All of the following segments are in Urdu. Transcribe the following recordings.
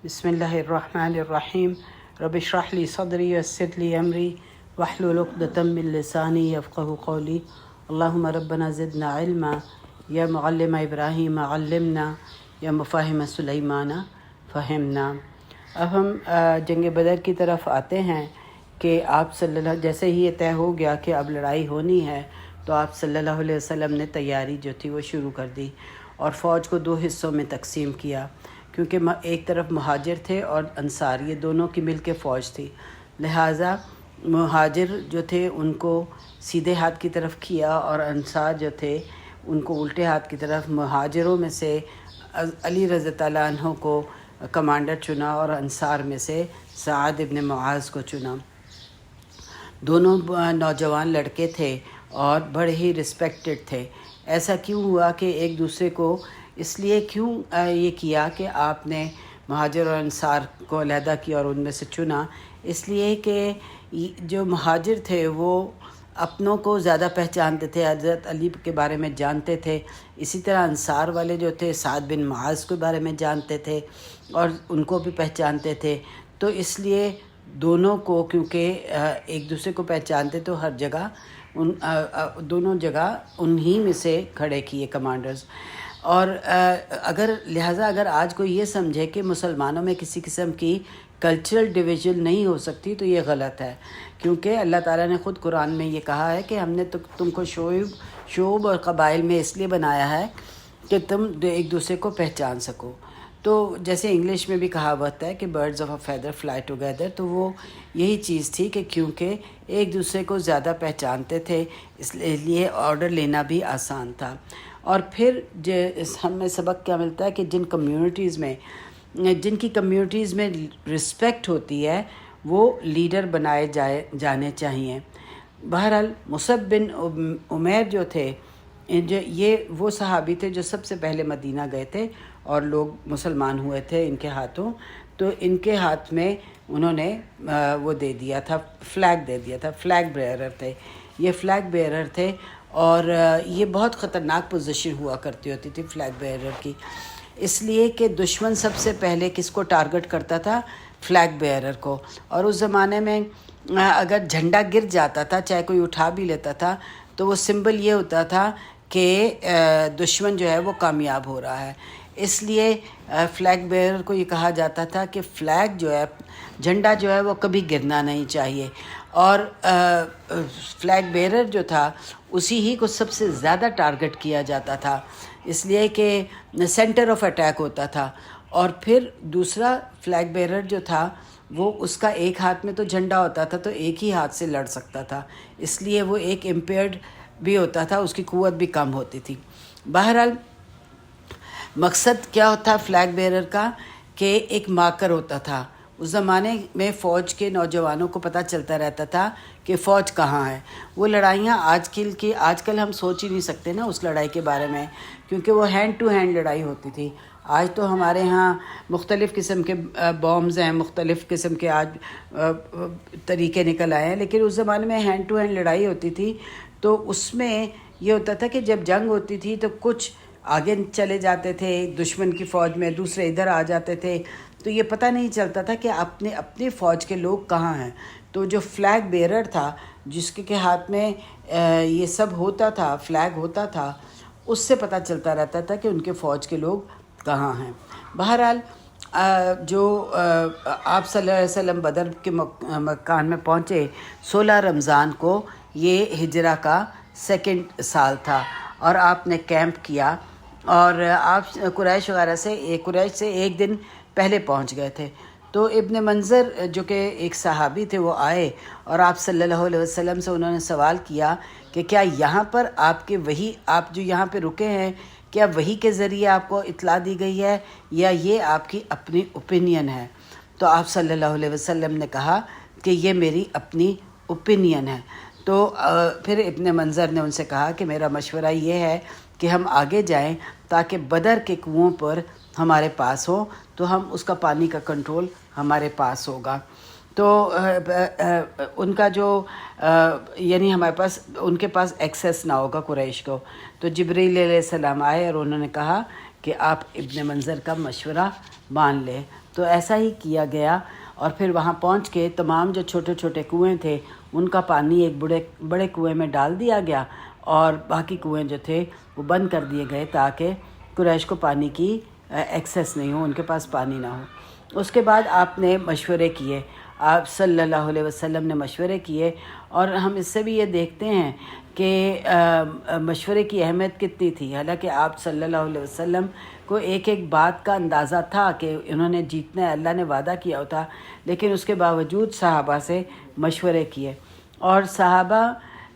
بسم اللہ الرحمن الرحیم رب اشرح لی صدری ویسر لی امری واحلل عقدۃ من لسانی یفقہوا قولی اللہم ربنا زدنا علما یا معلم ابراہیم علمنا یا مفاہم سلیمان فہمنا۔ اب ہم جنگ بدر کی طرف آتے ہیں کہ آپ صلی اللہ جیسے ہی یہ طے ہو گیا کہ اب لڑائی ہونی ہے تو آپ صلی اللہ علیہ وسلم نے تیاری جو تھی وہ شروع کر دی اور فوج کو 2 حصوں میں تقسیم کیا، کیونکہ ایک طرف مہاجر تھے اور انصار، یہ دونوں کی مل کے فوج تھی، لہٰذا مہاجر جو تھے ان کو سیدھے ہاتھ کی طرف کیا اور انصار جو تھے ان کو الٹے ہاتھ کی طرف۔ مہاجروں میں سے علی رضی اللہ عنہ کو کمانڈر چنا اور انصار میں سے سعد ابن معاذ کو چنا۔ دونوں نوجوان لڑکے تھے اور بڑے ہی رسپیکٹڈ تھے۔ ایسا کیوں ہوا کہ ایک دوسرے کو اس لیے کیوں یہ کیا کہ آپ نے مہاجر اور انصار کو علیحدہ کیا اور ان میں سے چنا؟ اس لیے کہ جو مہاجر تھے وہ اپنوں کو زیادہ پہچانتے تھے، حضرت علی کے بارے میں جانتے تھے، اسی طرح انصار والے جو تھے سعد بن معاذ کے بارے میں جانتے تھے اور ان کو بھی پہچانتے تھے۔ تو اس لیے دونوں کو کیونکہ ایک دوسرے کو پہچانتے تو ہر جگہ دونوں جگہ انہی میں سے کھڑے کیے کمانڈرز۔ اور لہٰذا اگر آج کوئی یہ سمجھے کہ مسلمانوں میں کسی قسم کی کلچرل ڈویژن نہیں ہو سکتی تو یہ غلط ہے، کیونکہ اللہ تعالیٰ نے خود قرآن میں یہ کہا ہے کہ ہم نے تم کو شعوب اور قبائل میں اس لیے بنایا ہے کہ تم ایک دوسرے کو پہچان سکو۔ تو جیسے انگلش میں بھی کہاوت ہے کہ birds of a feather fly together, تو وہ یہی چیز تھی کہ کیونکہ ایک دوسرے کو زیادہ پہچانتے تھے اس لیے آرڈر لینا بھی آسان تھا۔ اور پھر ہمیں سبق کیا ملتا ہے کہ جن کی کمیونٹیز میں رسپیکٹ ہوتی ہے وہ لیڈر بنائے جانے چاہیے۔ بہرحال مصعب بن عمیر جو تھے، یہ وہ صحابی تھے جو سب سے پہلے مدینہ گئے تھے اور لوگ مسلمان ہوئے تھے ان کے ہاتھوں، تو ان کے ہاتھ میں انہوں نے وہ دے دیا تھا، فلیگ دے دیا تھا، فلیگ بیئرر تھے، یہ فلیگ بیئرر تھے۔ اور یہ بہت خطرناک پوزیشن ہوا کرتی ہوتی تھی فلیگ بیئرر کی، اس لیے کہ دشمن سب سے پہلے کس کو ٹارگٹ کرتا تھا؟ فلیگ بیئرر کو۔ اور اس زمانے میں اگر جھنڈا گر جاتا تھا، چاہے کوئی اٹھا بھی لیتا تھا، تو وہ سمبل یہ ہوتا تھا کہ دشمن جو ہے وہ کامیاب ہو رہا ہے۔ اس لیے فلیگ بیئرر کو یہ کہا جاتا تھا کہ فلیگ جو ہے، جھنڈا جو ہے وہ کبھی گرنا نہیں چاہیے۔ اور فلیگ بیئرر جو تھا اسی ہی کو سب سے زیادہ ٹارگٹ کیا جاتا تھا، اس لیے کہ سینٹر آف اٹیک ہوتا تھا۔ اور پھر دوسرا فلیگ بیئرر جو تھا وہ اس کا ایک ہاتھ میں تو جھنڈا ہوتا تھا تو ایک ہی ہاتھ سے لڑ سکتا تھا، اس لیے وہ ایک امپیئرڈ بھی ہوتا تھا، اس کی قوت بھی کم ہوتی تھی۔ بہرحال مقصد کیا ہوتا فلیگ بیئرر کا کہ ایک مارکر ہوتا تھا۔ اس زمانے میں فوج کے نوجوانوں کو پتہ چلتا رہتا تھا کہ فوج کہاں ہے۔ وہ لڑائیاں آج کل ہم سوچ ہی نہیں سکتے نا اس لڑائی کے بارے میں، کیونکہ وہ ہینڈ ٹو ہینڈ لڑائی ہوتی تھی۔ آج تو ہمارے ہاں مختلف قسم کے بامز ہیں، مختلف قسم کے آج طریقے نکل آئے ہیں، لیکن اس زمانے میں ہینڈ ٹو ہینڈ لڑائی ہوتی تھی۔ تو اس میں یہ ہوتا تھا کہ جب جنگ ہوتی تھی تو کچھ آگے چلے جاتے تھے دشمن کی فوج میں، دوسرے ادھر آ جاتے تھے، تو یہ پتہ نہیں چلتا تھا کہ اپنی فوج کے لوگ کہاں ہیں۔ تو جو فلیگ بیئرر تھا، جس کے ہاتھ میں یہ سب ہوتا تھا، فلیگ ہوتا تھا، اس سے پتہ چلتا رہتا تھا کہ ان کے فوج کے لوگ کہاں ہیں۔ بہرحال جو آپ صلی اللہ علیہ وسلم بدر کے مکان میں پہنچے 16 رمضان کو، یہ ہجرہ کا 2 سال تھا، اور آپ نے کیمپ کیا اور آپ قریش سے ایک دن پہلے پہنچ گئے تھے۔ تو ابن منظر جو کہ ایک صحابی تھے وہ آئے اور آپ صلی اللہ علیہ وسلم سے انہوں نے سوال کیا کہ کیا یہاں پر آپ جو یہاں پہ رکے ہیں، کیا وحی کے ذریعے آپ کو اطلاع دی گئی ہے یا یہ آپ کی اپنی اوپینین ہے؟ تو آپ صلی اللہ علیہ وسلم نے کہا کہ یہ میری اپنی اوپینین ہے۔ تو پھر ابن منظر نے ان سے کہا کہ میرا مشورہ یہ ہے کہ ہم آگے جائیں تاکہ بدر کے کنوؤں پر ہمارے پاس ہو، تو ہم اس کا پانی کا کنٹرول ہمارے پاس ہوگا۔ تو ان کا جو یعنی ہمارے پاس ان کے پاس ایکسیس نہ ہوگا قریش کو۔ تو جبریل علیہ السلام آئے اور انہوں نے کہا کہ آپ ابن منظر کا مشورہ مان لیں۔ تو ایسا ہی کیا گیا، اور پھر وہاں پہنچ کے تمام جو چھوٹے چھوٹے کنویں تھے ان کا پانی ایک بڑے کنویں میں ڈال دیا گیا، اور باقی کنویں جو تھے وہ بند کر دیے گئے تاکہ قریش کو پانی کی ایکسیس نہیں ہو، ان کے پاس پانی نہ ہو۔ اس کے بعد آپ نے مشورے کیے، آپ صلی اللہ علیہ وسلم نے مشورے کیے، اور ہم اس سے بھی یہ دیکھتے ہیں کہ مشورے کی اہمیت کتنی تھی۔ حالانکہ آپ صلی اللہ علیہ وسلم کو ایک ایک بات کا اندازہ تھا کہ انہوں نے جیتنا ہے، اللہ نے وعدہ کیا ہوتا، لیکن اس کے باوجود صحابہ سے مشورے کیے، اور صحابہ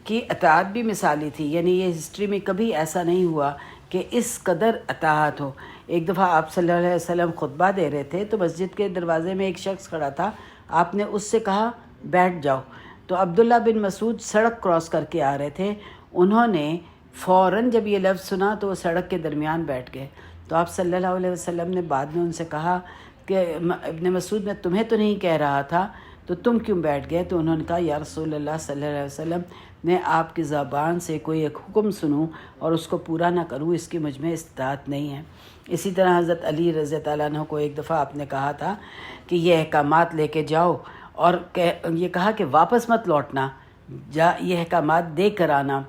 کی اطاعت بھی مثالی تھی۔ یعنی یہ ہسٹری میں کبھی ایسا نہیں ہوا کہ اس قدر اطاعت ہو۔ ایک دفعہ آپ صلی اللہ علیہ وسلم خطبہ دے رہے تھے تو مسجد کے دروازے میں ایک شخص کھڑا تھا، آپ نے اس سے کہا بیٹھ جاؤ، تو عبداللہ بن مسعود سڑک کراس کر کے آ رہے تھے، انہوں نے فوراً جب یہ لفظ سنا تو وہ سڑک کے درمیان بیٹھ گئے۔ تو آپ صلی اللہ علیہ وسلم نے بعد میں ان سے کہا کہ ابن مسعود میں تمہیں تو نہیں کہہ رہا تھا، تو تم کیوں بیٹھ گئے؟ تو انہوں نے کہا یا رسول اللہ صلی اللہ علیہ وسلم، میں آپ کی زبان سے کوئی ایک حکم سنوں اور اس کو پورا نہ کروں، اس کی مجھ میں استطاعت نہیں ہے۔ اسی طرح حضرت علی رضی اللہ عنہ کو ایک دفعہ آپ نے کہا تھا کہ یہ احکامات لے کے جاؤ، اور یہ کہا کہ واپس مت لوٹنا، یہ احکامات دے کر آنا۔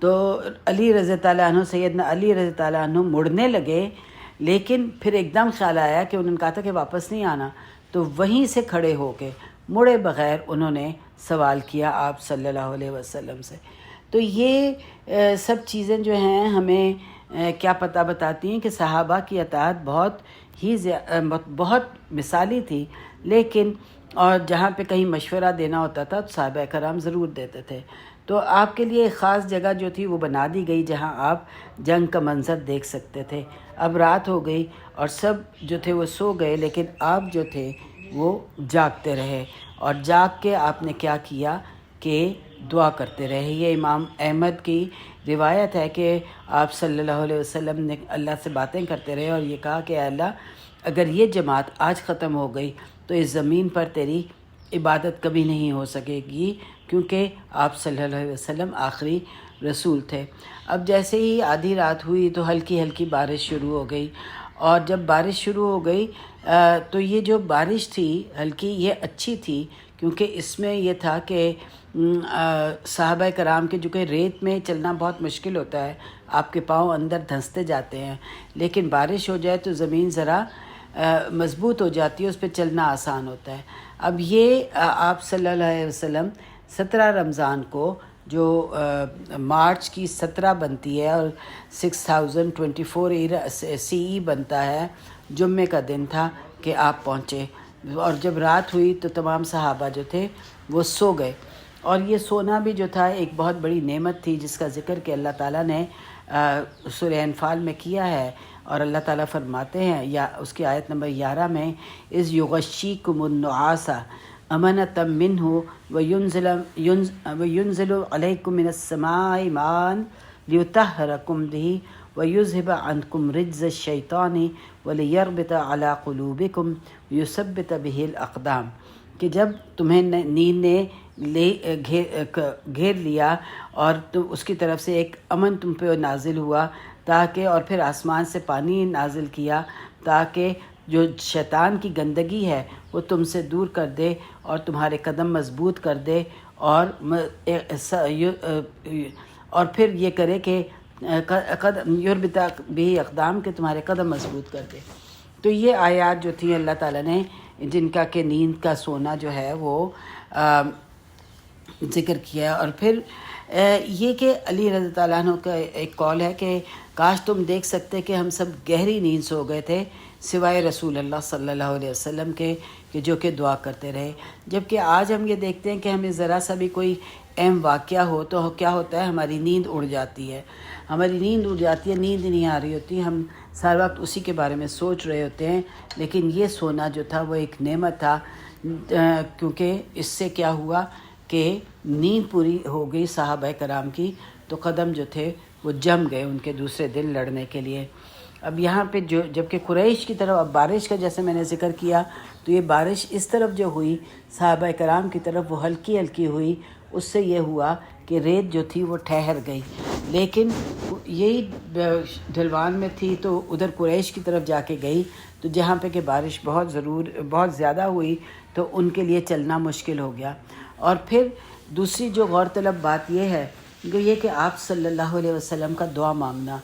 تو علی رضی اللہ عنہ، سیدنا علی رضی اللہ عنہ مڑنے لگے، لیکن پھر ایک دم خیال آیا کہ انہوں نے کہا تھا کہ واپس نہیں آنا، تو وہیں سے کھڑے ہو کے مڑے بغیر انہوں نے سوال کیا آپ صلی اللہ علیہ وسلم سے۔ تو یہ سب چیزیں جو ہیں ہمیں کیا پتہ بتاتی ہیں کہ صحابہ کی اطاعت بہت مثالی تھی، لیکن اور جہاں پہ کہیں مشورہ دینا ہوتا تھا تو صحابہ کرام ضرور دیتے تھے۔ تو آپ کے لیے ایک خاص جگہ جو تھی وہ بنا دی گئی جہاں آپ جنگ کا منظر دیکھ سکتے تھے۔ اب رات ہو گئی اور سب جو تھے وہ سو گئے، لیکن آپ جو تھے وہ جاگتے رہے، اور جاگ کے آپ نے کیا کیا کہ دعا کرتے رہے۔ یہ امام احمد کی روایت ہے کہ آپ صلی اللہ علیہ وسلم نے اللہ سے باتیں کرتے رہے اور یہ کہا کہ اے اللہ، اگر یہ جماعت آج ختم ہو گئی تو اس زمین پر تیری عبادت کبھی نہیں ہو سکے گی، کیونکہ آپ صلی اللہ علیہ وسلم آخری رسول تھے۔ اب جیسے ہی آدھی رات ہوئی تو ہلکی ہلکی بارش شروع ہو گئی، اور جب بارش شروع ہو گئی تو یہ جو بارش تھی ہلکی، یہ اچھی تھی، کیونکہ اس میں یہ تھا کہ صحابہ کرام کے جو کہ ریت میں چلنا بہت مشکل ہوتا ہے، آپ کے پاؤں اندر دھنستے جاتے ہیں، لیکن بارش ہو جائے تو زمین ذرا مضبوط ہو جاتی ہے، اس پہ چلنا آسان ہوتا ہے۔ اب یہ آپ صلی اللہ علیہ وسلم 17 رمضان کو جو مارچ کی 17 بنتی ہے اور 6024 CE بنتا ہے، جمعے کا دن تھا کہ آپ پہنچے، اور جب رات ہوئی تو تمام صحابہ جو تھے وہ سو گئے۔ اور یہ سونا بھی جو تھا ایک بہت بڑی نعمت تھی، جس کا ذکر کہ اللہ تعالیٰ نے سورہ انفال میں کیا ہے، اور اللہ تعالیٰ فرماتے ہیں، یا اس کی آیت نمبر 11 میں، اذ یغشیکم النعاس امنۃ منہ وینزل علیکم من السماء ماء لیطہرکم بہ ویذہب عنکم رجز الشیطان ولیربط علی قلوبکم ویثبت بہ الاقدام، کہ جب تمہیں نیند نے گھیر لیا اور اس کی طرف سے ایک امن تم پہ نازل ہوا، تاکہ اور پھر آسمان سے پانی نازل کیا تاکہ جو شیطان کی گندگی ہے وہ تم سے دور کر دے اور تمہارے قدم مضبوط کر دے، اور پھر یہ کرے کہ یربط بھی اقدام کے تمہارے قدم مضبوط کر دے۔ تو یہ آیات جو تھیں اللہ تعالیٰ نے جن کا کہ نیند کا سونا جو ہے وہ ذکر کیا، اور پھر یہ کہ علی رضی اللہ عنہ کا ایک قول ہے کہ کاش تم دیکھ سکتے کہ ہم سب گہری نیند سو گئے تھے سوائے رسول اللہ صلی اللہ علیہ وسلم کے، کہ جو کہ دعا کرتے رہے۔ جبکہ آج ہم یہ دیکھتے ہیں کہ ہمیں ذرا سا بھی کوئی اہم واقعہ ہو تو کیا ہوتا ہے، ہماری نیند اڑ جاتی ہے، نیند نہیں آ رہی ہوتی، ہم سارے وقت اسی کے بارے میں سوچ رہے ہوتے ہیں۔ لیکن یہ سونا جو تھا وہ ایک نعمت تھا، کیونکہ اس سے کیا ہوا کہ نیند پوری ہو گئی صحابہ کرام کی، تو قدم جو تھے وہ جم گئے ان کے دوسرے دن لڑنے کے لیے۔ اب یہاں پہ جبکہ قریش کی طرف اب بارش کا جیسے میں نے ذکر کیا، تو یہ بارش اس طرف جو ہوئی صحابہ کرام کی طرف وہ ہلکی ہلکی ہوئی، اس سے یہ ہوا کہ ریت جو تھی وہ ٹھہر گئی، لیکن یہی ڈھلوان میں تھی تو ادھر قریش کی طرف جا کے گئی، تو جہاں پہ کہ بارش بہت زیادہ ہوئی تو ان کے لیے چلنا مشکل ہو گیا۔ اور پھر دوسری جو غور طلب بات یہ ہے کہ آپ صلی اللہ علیہ وسلم کا دعا مانگنا۔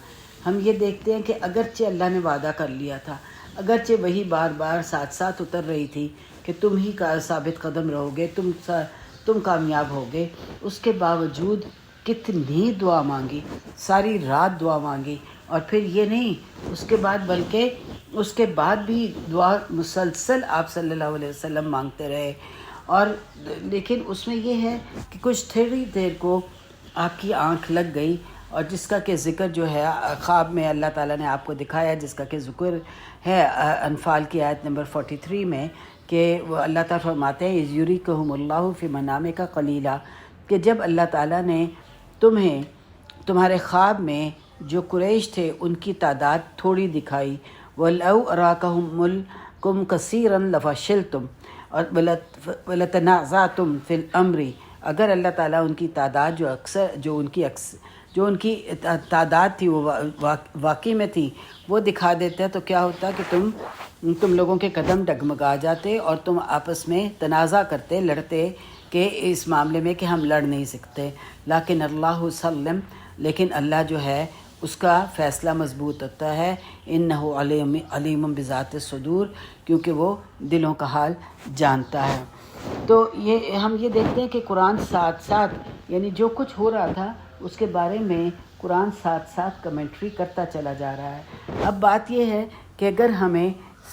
ہم یہ دیکھتے ہیں کہ اگرچہ اللہ نے وعدہ کر لیا تھا، اگرچہ وہی بار بار ساتھ ساتھ اتر رہی تھی کہ تم ہی کا ثابت قدم رہو گے، تم کامیاب ہوگے، اس کے باوجود کتنی دعا مانگی، ساری رات دعا مانگی۔ اور پھر یہ نہیں، اس کے بعد بلکہ اس کے بعد بھی دعا مسلسل آپ صلی اللہ علیہ وسلم مانگتے رہے۔ اور لیکن اس میں یہ ہے کہ کچھ تھوڑی دیر کو آپ کی آنکھ لگ گئی، اور جس کا کہ ذکر جو ہے خواب میں اللہ تعالیٰ نے آپ کو دکھایا، جس کا کہ ذکر ہے انفال کی آیت نمبر 43 میں، کہ وہ اللہ تعالیٰ فرماتے ہیں یُرِیکُہُمُ اللّٰهُ فِی مَنَامِکَ قَلِیلًا، کہ جب اللہ تعالیٰ نے تمہیں تمہارے خواب میں جو قریش تھے ان کی تعداد تھوڑی دکھائی، وَلَوْ أَرَاكَهُمُ كَثِيرًا لَفَشِلْتُمْ وَلَتَنَازَعْتُمْ فِي الْأَمْرِ، اگر اللہ تعالیٰ ان کی تعداد جو ان کی تعداد تھی وہ واقعی میں تھی وہ دکھا دیتے تو کیا ہوتا کہ تم لوگوں کے قدم ڈگمگا جاتے اور تم آپس میں تنازع کرتے، لڑتے کہ اس معاملے میں کہ ہم لڑ نہیں سکتے۔ لیکن اللہ سلم، لیکن اللہ جو ہے اس کا فیصلہ مضبوط ہوتا ہے، انہ علیم بذات الصدور، کیونکہ وہ دلوں کا حال جانتا ہے۔ تو ہم یہ دیکھتے ہیں کہ قرآن ساتھ ساتھ یعنی جو کچھ ہو رہا تھا اس کے بارے میں قرآن ساتھ ساتھ کمنٹری کرتا چلا جا رہا ہے۔ اب بات یہ ہے کہ اگر ہمیں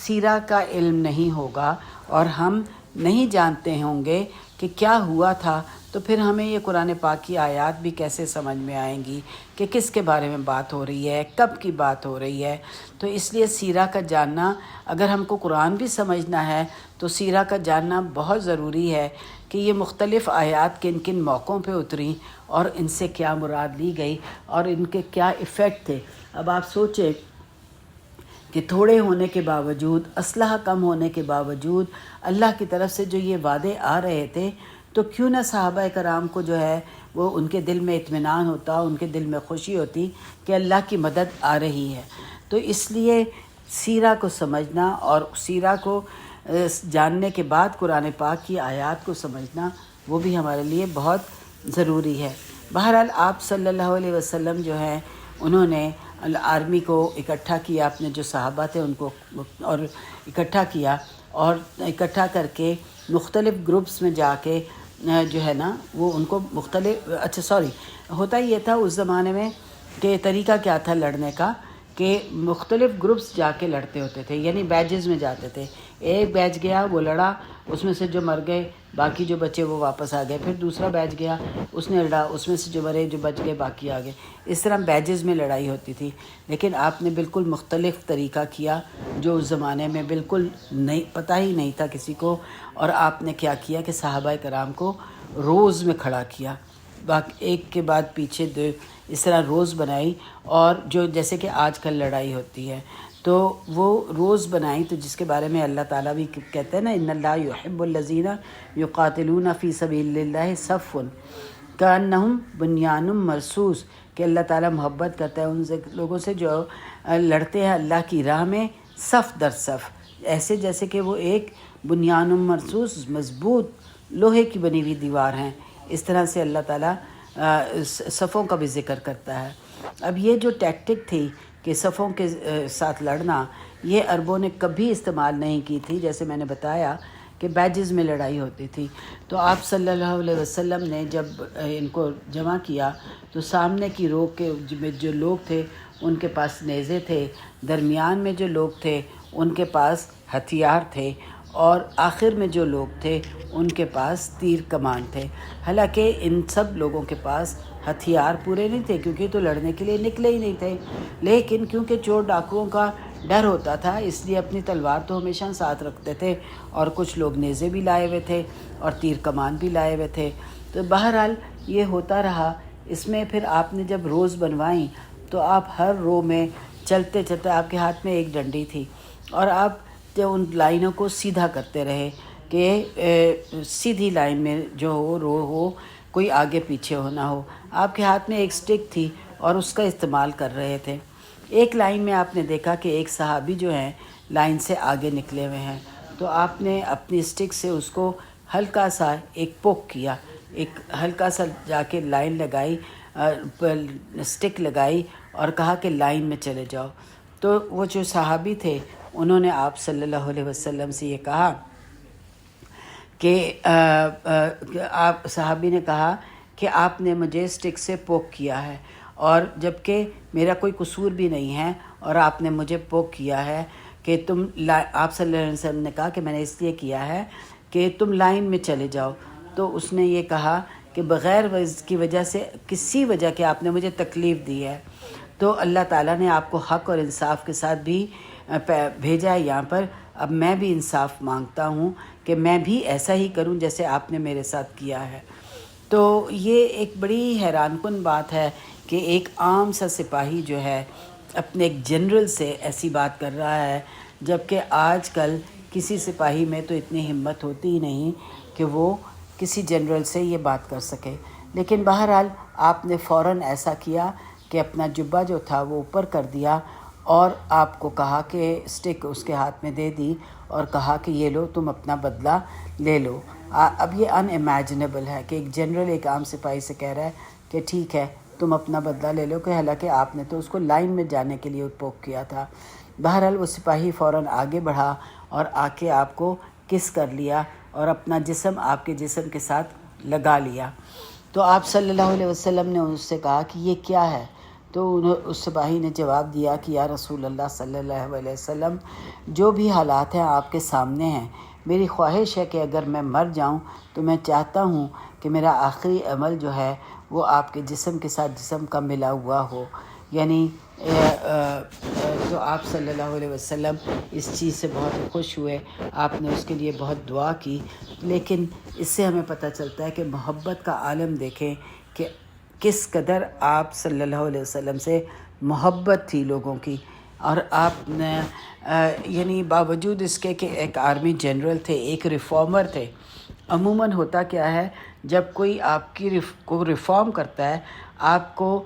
سیرہ کا علم نہیں ہوگا اور ہم نہیں جانتے ہوں گے کہ کیا ہوا تھا، تو پھر ہمیں یہ قرآن پاک کی آیات بھی کیسے سمجھ میں آئیں گی کہ کس کے بارے میں بات ہو رہی ہے، کب کی بات ہو رہی ہے۔ تو اس لیے سیرہ کا جاننا، اگر ہم کو قرآن بھی سمجھنا ہے تو سیرہ کا جاننا بہت ضروری ہے کہ یہ مختلف آیات کن کن موقعوں پہ اتریں اور ان سے کیا مراد لی گئی اور ان کے کیا ایفیکٹ تھے۔ اب آپ سوچیں کہ تھوڑے ہونے کے باوجود، اسلحہ کم ہونے کے باوجود اللہ کی طرف سے جو یہ وعدے آ رہے تھے، تو کیوں نہ صحابہ کرام کو جو ہے وہ ان کے دل میں اطمینان ہوتا، ان کے دل میں خوشی ہوتی کہ اللہ کی مدد آ رہی ہے۔ تو اس لیے سیرہ کو سمجھنا اور سیرہ کو جاننے کے بعد قرآن پاک کی آیات کو سمجھنا وہ بھی ہمارے لیے بہت ضروری ہے۔ بہرحال آپ صلی اللہ علیہ وسلم جو ہے انہوں نے آرمی کو اکٹھا کیا، اپنے جو صحابہ تھے ان کو اور اکٹھا کر کے مختلف گروپس میں جا کے جو ہے نا وہ ان کو ہوتا یہ تھا اس زمانے میں کہ طریقہ کیا تھا لڑنے کا کہ مختلف گروپس جا کے لڑتے ہوتے تھے، یعنی بیچز میں جاتے تھے۔ ایک بیچ گیا وہ لڑا، اس میں سے جو مر گئے باقی جو بچے وہ واپس آ گئے، پھر دوسرا بیچ گیا اس نے لڑا، اس میں سے جو مرے جو بچ گئے باقی آ گئے۔ اس طرح بیچز میں لڑائی ہوتی تھی، لیکن آپ نے بالکل مختلف طریقہ کیا جو اس زمانے میں بالکل نہیں پتہ ہی نہیں تھا کسی کو۔ اور آپ نے کیا کیا کہ صحابہ کرام کو روز میں کھڑا کیا، ایک کے بعد پیچھے دو، اس طرح روز بنائی، اور جو جیسے کہ آج کل لڑائی ہوتی ہے تو وہ روز بنائی، تو جس کے بارے میں اللہ تعالیٰ بھی کہتے ہیں نا ان اللہ یحب الذین یقاتلون فی سبیل اللہ صفا کأنہم بنیان مرصوص، کہ اللہ تعالیٰ محبت کرتا ہے ان لوگوں سے جو لڑتے ہیں اللہ کی راہ میں صف در صف، ایسے جیسے کہ وہ ایک بنیان مرصوص مضبوط لوہے کی بنی ہوئی دیوار ہیں۔ اس طرح سے اللہ تعالیٰ صفوں کا بھی ذکر کرتا ہے۔ اب یہ جو ٹیکٹک تھی کہ صفوں کے ساتھ لڑنا، یہ عربوں نے کبھی استعمال نہیں کی تھی، جیسے میں نے بتایا کہ بیجز میں لڑائی ہوتی تھی۔ تو آپ صلی اللہ علیہ وسلم نے جب ان کو جمع کیا تو سامنے کی رو کے جو لوگ تھے ان کے پاس نیزے تھے، درمیان میں جو لوگ تھے ان کے پاس ہتھیار تھے، اور آخر میں جو لوگ تھے ان کے پاس تیر کمان تھے۔ حالانکہ ان سب لوگوں کے پاس ہتھیار پورے نہیں تھے کیونکہ تو لڑنے کے لیے نکلے ہی نہیں تھے، لیکن کیونکہ چور ڈاکوؤں کا ڈر ہوتا تھا اس لیے اپنی تلوار تو ہمیشہ ساتھ رکھتے تھے، اور کچھ لوگ نیزے بھی لائے ہوئے تھے اور تیر کمان بھی لائے ہوئے تھے۔ تو بہرحال یہ ہوتا رہا۔ اس میں پھر آپ نے جب روز بنوائیں تو آپ ہر رو میں چلتے چلتے، آپ کے ہاتھ میں ایک ڈنڈی تھی، اور آپ جو ان لائنوں کو سیدھا کرتے رہے کہ سیدھی لائن میں جو ہو رو ہو، کوئی آگے پیچھے ہونا ہو۔ آپ کے ہاتھ میں ایک سٹک تھی اور اس کا استعمال کر رہے تھے۔ ایک لائن میں آپ نے دیکھا کہ ایک صحابی جو ہیں لائن سے آگے نکلے ہوئے ہیں، تو آپ نے اپنی اسٹک سے اس کو ہلکا سا ایک پوک کیا، ایک ہلکا سا جا کے لائن لگائی، اسٹک لگائی اور کہا کہ لائن میں چلے جاؤ۔ تو وہ جو صحابی تھے انہوں نے آپ صلی اللہ علیہ وسلم سے یہ کہا کہ آپ صحابی نے کہا کہ آپ نے مجھے اسٹک سے پوک کیا ہے، اور جب کہ میرا کوئی قصور بھی نہیں ہے، اور آپ نے مجھے پوک کیا ہے کہ تم آپ صلی اللہ علیہ وسلم نے کہا کہ میں نے اس لیے کیا ہے کہ تم لائن میں چلے جاؤ۔ تو اس نے یہ کہا کہ بغیر کی وجہ سے، کسی وجہ کے آپ نے مجھے تکلیف دی ہے، تو اللہ تعالیٰ نے آپ کو حق اور انصاف کے ساتھ بھی بھیجا ہے یہاں پر۔ اب میں بھی انصاف مانگتا ہوں کہ میں بھی ایسا ہی کروں جیسے آپ نے میرے ساتھ کیا ہے۔ تو یہ ایک بڑی حیران کن بات ہے کہ ایک عام سا سپاہی جو ہے اپنے ایک جنرل سے ایسی بات کر رہا ہے، جبکہ آج کل کسی سپاہی میں تو اتنی ہمت ہوتی ہی نہیں کہ وہ کسی جنرل سے یہ بات کر سکے۔ لیکن بہرحال آپ نے فوراً ایسا کیا کہ اپنا جبہ جو تھا وہ اوپر کر دیا، اور آپ کو کہا کہ اسٹک اس کے ہاتھ میں دے دی اور کہا کہ یہ لو، تم اپنا بدلہ لے لو۔ اب یہ ان امیجنیبل ہے کہ ایک جنرل ایک عام سپاہی سے کہہ رہا ہے کہ ٹھیک ہے تم اپنا بدلہ لے لو، کہ حالانکہ آپ نے تو اس کو لائن میں جانے کے لیے پوک کیا تھا۔ بہرحال وہ سپاہی فوراً آگے بڑھا اور آ کے آپ کو کس کر لیا اور اپنا جسم آپ کے جسم کے ساتھ لگا لیا۔ تو آپ صلی اللہ علیہ وسلم نے اس سے کہا کہ یہ کیا ہے؟ تو اس سپاہی نے جواب دیا کہ یا رسول اللہ صلی اللہ علیہ وسلم، جو بھی حالات ہیں آپ کے سامنے ہیں، میری خواہش ہے کہ اگر میں مر جاؤں تو میں چاہتا ہوں کہ میرا آخری عمل جو ہے وہ آپ کے جسم کے ساتھ جسم کا ملا ہوا ہو۔ یعنی تو آپ صلی اللہ علیہ وسلم اس چیز سے بہت خوش ہوئے، آپ نے اس کے لیے بہت دعا کی۔ لیکن اس سے ہمیں پتہ چلتا ہے کہ محبت کا عالم دیکھیں کہ کس قدر آپ صلی اللہ علیہ وسلم سے محبت تھی لوگوں کی، اور آپ نے یعنی باوجود اس کے کہ ایک آرمی جنرل تھے، ایک ریفارمر تھے۔ عموماً ہوتا کیا ہے، جب کوئی آپ کی کو ریفارم کرتا ہے، آپ کو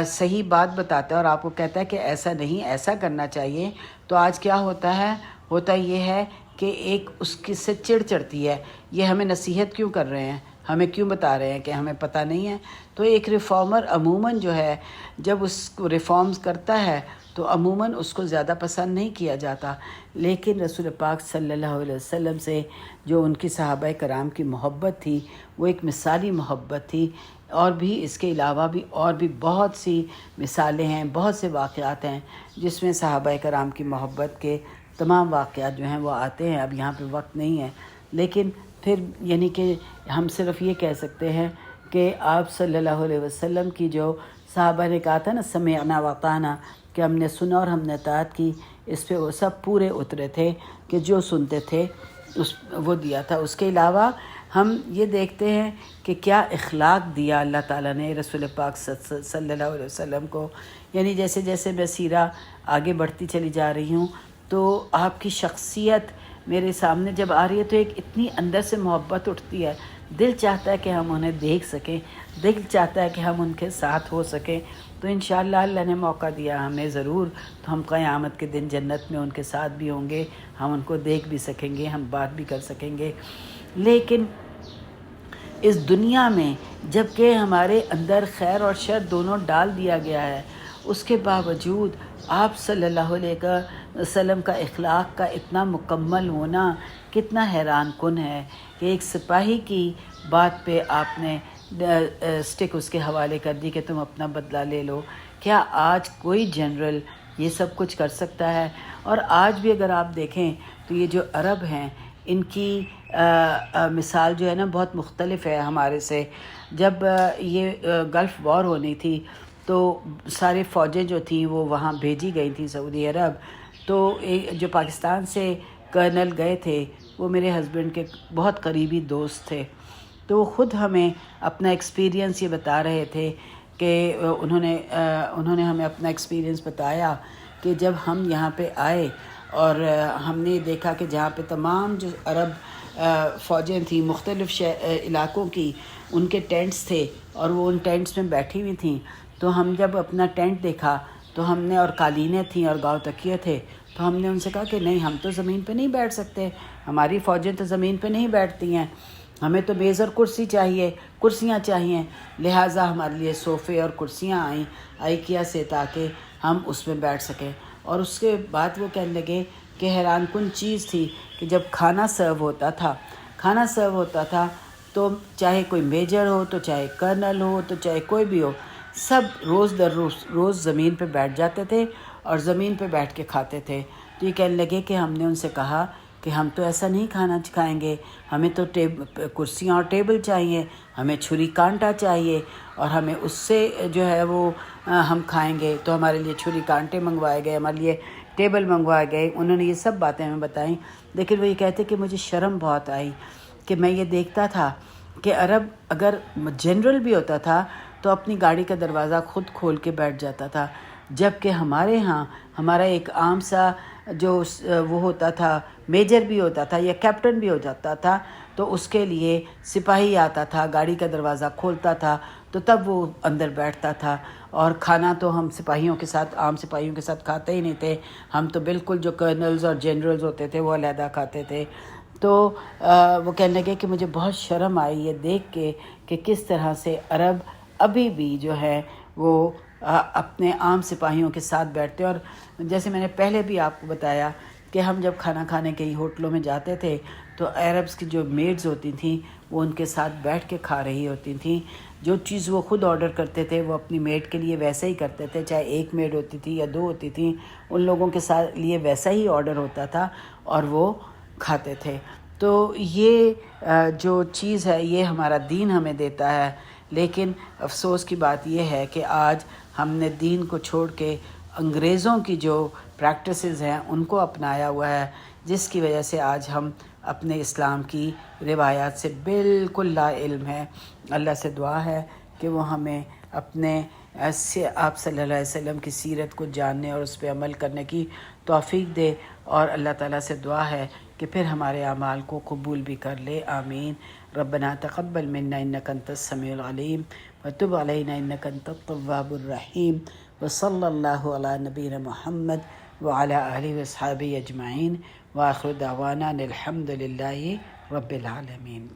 صحیح بات بتاتا ہے اور آپ کو کہتا ہے کہ ایسا نہیں، ایسا کرنا چاہیے، تو آج کیا ہوتا ہے؟ ہوتا یہ ہے کہ ایک اس کی سے چڑ چڑھتی ہے، یہ ہمیں نصیحت کیوں کر رہے ہیں، ہمیں کیوں بتا رہے ہیں کہ ہمیں پتہ نہیں ہے۔ تو ایک ریفارمر عموماً جو ہے جب اس کو ریفارمز کرتا ہے تو عموماً اس کو زیادہ پسند نہیں کیا جاتا، لیکن رسول پاک صلی اللہ علیہ وسلم سے جو ان کی صحابہ کرام کی محبت تھی وہ ایک مثالی محبت تھی۔ اور بھی اس کے علاوہ بھی اور بھی بہت سی مثالیں ہیں، بہت سے واقعات ہیں جس میں صحابہ کرام کی محبت کے تمام واقعات جو ہیں وہ آتے ہیں۔ اب یہاں پہ وقت نہیں ہے، لیکن پھر یعنی کہ ہم صرف یہ کہہ سکتے ہیں کہ آپ صلی اللہ علیہ وسلم کی جو صحابہ نے کہا تھا نا سمعنا واطعنا، کہ ہم نے سنا اور ہم نے اطاعت کی، اس پہ وہ سب پورے اترے تھے کہ جو سنتے تھے وہ دیا تھا۔ اس کے علاوہ ہم یہ دیکھتے ہیں کہ کیا اخلاق دیا اللہ تعالیٰ نے رسول پاک صلی اللہ علیہ وسلم کو۔ یعنی جیسے جیسے میں سیرہ آگے بڑھتی چلی جا رہی ہوں تو آپ کی شخصیت میرے سامنے جب آ رہی ہے تو ایک اتنی اندر سے محبت اٹھتی ہے، دل چاہتا ہے کہ ہم انہیں دیکھ سکیں، دل چاہتا ہے کہ ہم ان کے ساتھ ہو سکیں۔ تو انشاءاللہ اللہ نے موقع دیا ہمیں ضرور، تو ہم قیامت کے دن جنت میں ان کے ساتھ بھی ہوں گے، ہم ان کو دیکھ بھی سکیں گے، ہم بات بھی کر سکیں گے۔ لیکن اس دنیا میں جب کہ ہمارے اندر خیر اور شر دونوں ڈال دیا گیا ہے، اس کے باوجود آپ صلی اللہ علیہ وسلم کا اخلاق کا اتنا مکمل ہونا کتنا حیران کن ہے کہ ایک سپاہی کی بات پہ آپ نے اسٹک اس کے حوالے کر دی کہ تم اپنا بدلہ لے لو۔ کیا آج کوئی جنرل یہ سب کچھ کر سکتا ہے؟ اور آج بھی اگر آپ دیکھیں تو یہ جو عرب ہیں ان کی مثال جو ہے نا بہت مختلف ہے ہمارے سے۔ جب یہ گلف وار ہونی تھی تو سارے فوجیں جو تھیں وہ وہاں بھیجی گئی تھیں سعودی عرب، تو جو پاکستان سے کرنل گئے تھے وہ میرے ہسبینڈ کے بہت قریبی دوست تھے، تو وہ خود ہمیں اپنا ایکسپیرینس یہ بتا رہے تھے کہ انہوں نے ہمیں اپنا ایکسپیرینس بتایا کہ جب ہم یہاں پہ آئے اور ہم نے دیکھا کہ جہاں پہ تمام جو عرب فوجیں تھیں مختلف علاقوں کی، ان کے ٹینٹس تھے اور وہ ان ٹینٹس میں بیٹھی ہوئی تھیں، تو ہم جب اپنا ٹینٹ دیکھا تو ہم نے، اور قالینیں تھیں اور گاؤ تکیے تھے، تو ہم نے ان سے کہا کہ نہیں، ہم تو زمین پہ نہیں بیٹھ سکتے، ہماری فوجیں تو زمین پہ نہیں بیٹھتی ہیں، ہمیں تو میز اور کرسی چاہیے، کرسیاں چاہیے، لہٰذا ہمارے لیے صوفے اور کرسیاں آئیں آئیکیا سے، تاکہ ہم اس میں بیٹھ سکیں۔ اور اس کے بعد وہ کہنے لگے کہ حیران کن چیز تھی کہ جب کھانا سرو ہوتا تھا تو چاہے کوئی میجر ہو، تو چاہے کرنل ہو، تو چاہے کوئی بھی ہو، سب روز زمین پہ بیٹھ جاتے تھے اور زمین پہ بیٹھ کے کھاتے تھے۔ تو یہ کہنے لگے کہ ہم نے ان سے کہا کہ ہم تو ایسا نہیں کھانا کھائیں گے، ہمیں تو کرسیاں اور ٹیبل چاہیے، ہمیں چھری کانٹا چاہیے، اور ہمیں اس سے جو ہے وہ ہم کھائیں گے۔ تو ہمارے لیے چھری کانٹے منگوائے گئے، ہمارے لیے ٹیبل منگوائے گئے۔ انہوں نے یہ سب باتیں ہمیں بتائیں، لیکن وہ یہ کہتے کہ مجھے شرم بہت آئی کہ میں یہ دیکھتا تھا کہ عرب اگر جنرل بھی ہوتا تھا تو اپنی گاڑی کا دروازہ خود کھول کے بیٹھ جاتا تھا، جبکہ ہمارے ہاں ہمارا ایک عام سا جو وہ ہوتا تھا، میجر بھی ہوتا تھا یا کیپٹن بھی ہو جاتا تھا، تو اس کے لیے سپاہی آتا تھا، گاڑی کا دروازہ کھولتا تھا تو تب وہ اندر بیٹھتا تھا۔ اور کھانا تو ہم سپاہیوں کے ساتھ، عام سپاہیوں کے ساتھ کھاتے ہی نہیں تھے، ہم تو بالکل جو کرنلز اور جنرلز ہوتے تھے وہ علیحدہ کھاتے تھے۔ تو وہ کہنے لگے کہ مجھے بہت شرم آئی یہ دیکھ کے کہ کس طرح سے عرب ابھی بھی جو ہے وہ اپنے عام سپاہیوں کے ساتھ بیٹھتے ہیں۔ اور جیسے میں نے پہلے بھی آپ کو بتایا کہ ہم جب کھانا کھانے کے ہوٹلوں میں جاتے تھے تو عربس کی جو میڈز ہوتی تھیں وہ ان کے ساتھ بیٹھ کے کھا رہی ہوتی تھیں، جو چیز وہ خود آرڈر کرتے تھے وہ اپنی میڈ کے لیے ویسا ہی کرتے تھے، چاہے ایک میڈ ہوتی تھی یا 2 ہوتی تھیں، ان لوگوں کے ساتھ لیے ویسا ہی آرڈر ہوتا تھا اور وہ کھاتے تھے۔ تو یہ جو چیز ہے یہ ہمارا دین ہمیں دیتا ہے، لیکن افسوس کی بات یہ ہے کہ آج ہم نے دین کو چھوڑ کے انگریزوں کی جو پریکٹسز ہیں ان کو اپنایا ہوا ہے، جس کی وجہ سے آج ہم اپنے اسلام کی روایات سے بالکل لا علم ہے۔ اللہ سے دعا ہے کہ وہ ہمیں اپنے آپ صلی اللہ علیہ وسلم کی سیرت کو جاننے اور اس پہ عمل کرنے کی توفیق دے، اور اللہ تعالیٰ سے دعا ہے کہ پھر ہمارے اعمال کو قبول بھی کر لے، آمین۔ ربنا تقبل منا انک انت السمیع العلیم وتب علینا انک انت التواب الرحیم، وصلی اللہ علی نبینا محمد وعلی آلہ وصحبہ اجمعین، وآخر دعوانا الحمد للہ رب العالمین۔